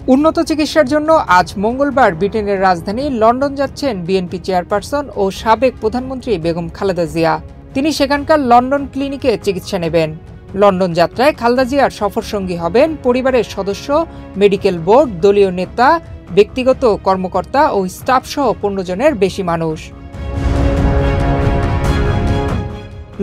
উন্নত চিকিৎসার জন্য আজ মঙ্গলবার ব্রিটেনের রাজধানী লন্ডন যাচ্ছেন বিএনপি চেয়ারপারসন ও সাবেক প্রধানমন্ত্রী বেগম খালেদা জিয়া। তিনি সেখানকার লন্ডন ক্লিনিকে চিকিৎসা নেবেন। লন্ডন যাত্রায় খালেদা জিয়ার সফরসঙ্গী হবেন পরিবারের সদস্য, মেডিকেল বোর্ড, দলীয় নেতা, ব্যক্তিগত কর্মকর্তা ও স্টাফ সহ 15 জনের বেশি মানুষ।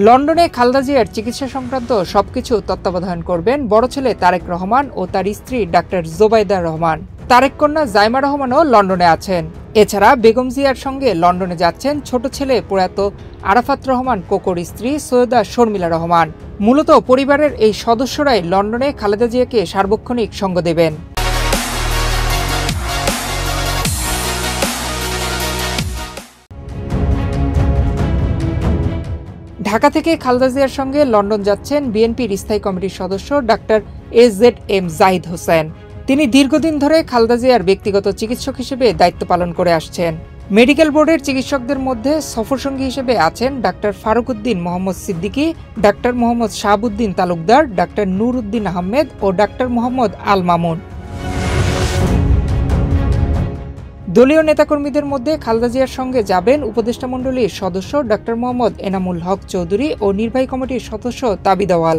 লন্ডনে খালেদা জিয়ার চিকিৎসা সংক্রান্ত সবকিছু তত্ত্বাবধান করবেন বড় ছেলে তারেক রহমান ও তার স্ত্রী ডাক্তার জোবাইদা রহমান। তারেক কন্যা জাইমা রহমানও লন্ডনে আছেন। এছাড়া বেগম জিয়ার সঙ্গে লন্ডনে যাচ্ছেন ছোট ছেলে প্রয়াত আরাফাত রহমান কোকোর স্ত্রী সৈয়দা শর্মিলা রহমান। মূলত পরিবারের এই সদস্যরাই লন্ডনে খালেদা জিয়াকে সার্বক্ষণিক সঙ্গ দেবেন। ঢাকা থেকে খালেদা জিয়ার সঙ্গে লন্ডন যাচ্ছেন বিএনপির স্থায়ী কমিটির সদস্য ডাক্তার এজেড জাহিদ হোসেন। তিনি দীর্ঘদিন ধরে খালেদা জিয়ার ব্যক্তিগত চিকিৎসক হিসেবে দায়িত্ব পালন করে আসছেন। মেডিকেল বোর্ডের চিকিৎসকদের মধ্যে সফরসঙ্গী হিসেবে আছেন ডাক্তার ফারুকউদ্দিন মোহাম্মদ সিদ্দিকী, ডাক্তার মোহাম্মদ শাহাবুদ্দিন তালুকদার, ডাক্তার নূর উদ্দিন আহমেদ ও ডাক্তার মোহাম্মদ আল মামুন। দলীয় নেতাকর্মীদের মধ্যে খালেদা জিয়ার সঙ্গে যাবেন উপদেষ্টা মণ্ডলীর সদস্য ডাক্তার মোহাম্মদ এনামুল হক চৌধুরী ও নির্বাহী কমিটির সদস্য তাবিদ আওয়াল।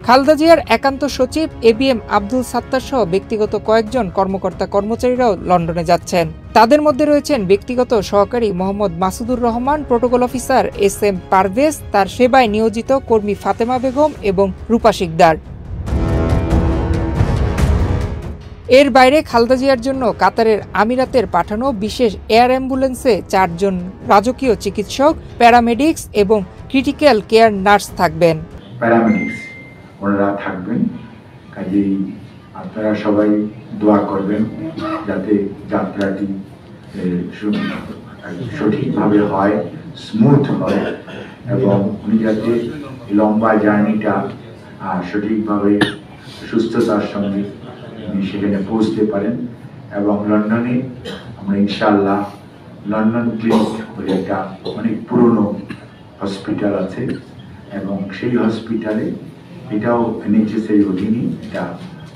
খালেদা জিয়ার একান্ত সচিব এবিএম আব্দুল সাত্তার সহ ব্যক্তিগত কয়েকজন কর্মকর্তা কর্মচারীরাও লন্ডনে যাচ্ছেন। তাদের মধ্যে রয়েছেন ব্যক্তিগত সহকারী Mohammad Masudur Rahman, protocol officer SM Parvez, তার সেবায় নিয়োজিত কর্মী ফাতেমা বেগম এবং রূপা শিকদার। এর বাইরে খালেদা জিয়ার জন্য কাতারের আমিরাতের পাঠানো বিশেষ এয়ার অ্যাম্বুলেন্সে 4 জন রাজকীয় চিকিৎসক, প্যারামেডিক্স এবং ক্রিটিক্যাল কেয়ার নার্স থাকবেন। ওনারা থাকবেন। কাজেই আপনারা সবাই দোয়া করবেন যাতে যাত্রাটি সঠিকভাবে হয়, স্মুথ হয় এবং উনি যাতে লম্বা জার্নিটা সঠিকভাবে সুস্থতার সঙ্গে সেখানে পৌঁছতে পারেন। এবং লন্ডনে আমরা ইনশাআল্লাহ লন্ডন ক্লিনিক বলে একটা অনেক পুরনো হসপিটাল আছে এবং সেই হসপিটালে, এটাও NHS এর অধীনে এটা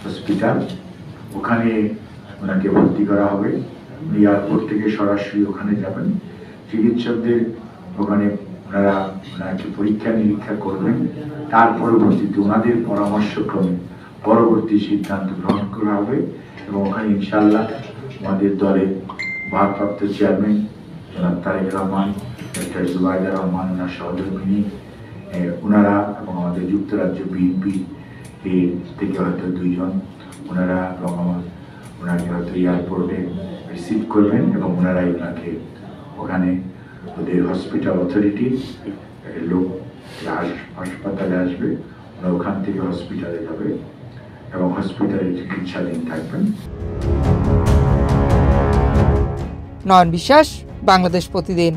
হসপিটাল, ওখানে ওনাকে ভর্তি করা হবে। এয়ারপোর্ট থেকে সরাসরি ওখানে যাবেন। চিকিৎসকদের ওখানে ওনাকে পরীক্ষা নিরীক্ষা করবেন। তার পরবর্তীতে ওনাদের পরামর্শক্রমে পরবর্তী সিদ্ধান্ত গ্রহণ করা হবে এবং ওখানে ইনশাআল্লাহ আমাদের দলের ভারপ্রাপ্ত চেয়ারম্যান জনাব তারেক রহমান, ডাক্তার জোবাইদা রহমান, ওনার সহধর্মিনী ওনারা এবং আমাদের যুক্তরাজ্য বিএনপি থেকে হয়তো 2 জন ওনারা ওনাকে হয়তো এয়ারপোর্টে রিসিভ করবেন এবং ওনারাই ওনাকে ওখানে ওদের হসপিটাল অথরিটি লোক হাসপাতালে আসবে, ওরা ওখান থেকে হসপিটালে যাবে এবং হসপিটালে চিকিৎসাধীন থাকবেন। নয়ন বিশ্বাস, বাংলাদেশ প্রতিদিন।